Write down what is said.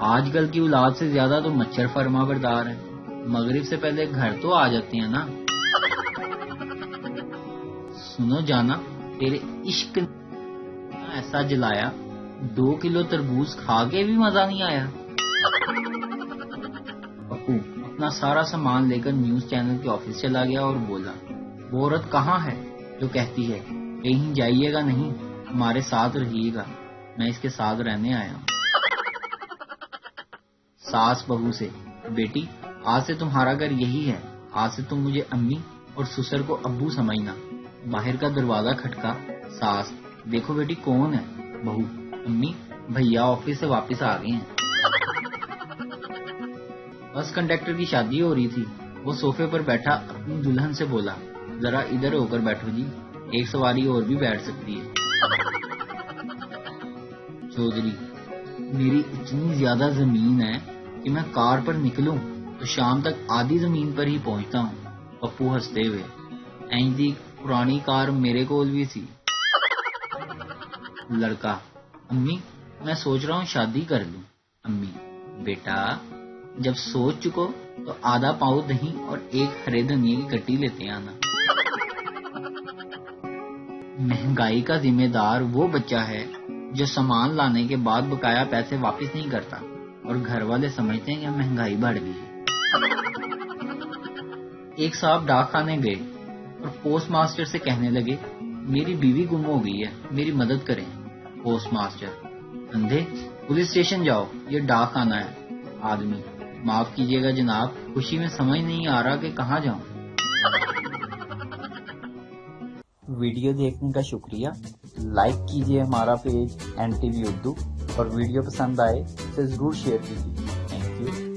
آج کل کی اولاد سے زیادہ تو مچھر فرما بردار ہے، مغرب سے پہلے گھر تو آ جاتے ہیں نا۔ سنو جانا، تیرے عشق نے ایسا جلایا، 2 کلو تربوز کھا کے بھی مزہ نہیں آیا۔ پپو اپنا سارا سامان لے کر نیوز چینل کے آفس چلا گیا اور بولا، وہ عورت کہاں ہے جو کہتی ہے کہیں جائیے گا نہیں، ہمارے ساتھ رہیے گا، میں اس کے ساتھ رہنے آیا ہوں۔ ساس بہو سے، بیٹی آج سے تمہارا گھر یہی ہے، آج سے تم مجھے امی اور سسر کو ابو سمجھنا۔ باہر کا دروازہ کھٹکا، ساس، دیکھو بیٹی کون ہے؟ بہو، امی بھیا آفس سے واپس آ گئے ہیں۔ بس کنڈکٹر کی شادی ہو رہی تھی، وہ صوفے پر بیٹھا اپنی دلہن سے بولا، ذرا ادھر ہو کر بیٹھو جی، ایک سواری اور بھی بیٹھ سکتی ہے۔ چودھری، میری اتنی زیادہ زمین ہے کہ میں کار پر نکلوں تو شام تک آدھی زمین پر ہی پہنچتا ہوں۔ پپو ہنستے ہوئے، اینج دی پرانی کار میرے کول بھی سی۔ لڑکا، امی میں سوچ رہا ہوں شادی کر لوں۔ امی، بیٹا جب سوچ چکو تو آدھا پاؤ دہی اور 1 ہرے دھنیا کی کٹی لیتے آنا۔ مہنگائی کا ذمہ دار وہ بچہ ہے جو سامان لانے کے بعد بقایا پیسے واپس نہیں کرتا، اور گھر والے سمجھتے ہیں کہ مہنگائی بڑھ گئی ہے۔ ایک صاحب ڈاک خانے گئے اور پوسٹ ماسٹر سے کہنے لگے، میری بیوی گم ہو گئی ہے، میری مدد کریں۔ پوسٹ ماسٹر، اندھے پولیس اسٹیشن جاؤ، یہ ڈاک خانہ ہے۔ آدمی، معاف کیجیے گا جناب، خوشی میں سمجھ نہیں آ رہا کہ کہاں جاؤں۔ ویڈیو دیکھنے کا شکریہ، لائک کیجیے ہمارا پیج NTV اردو، اور ویڈیو پسند آئے تو ضرور شیئر کیجیے۔ Thank you.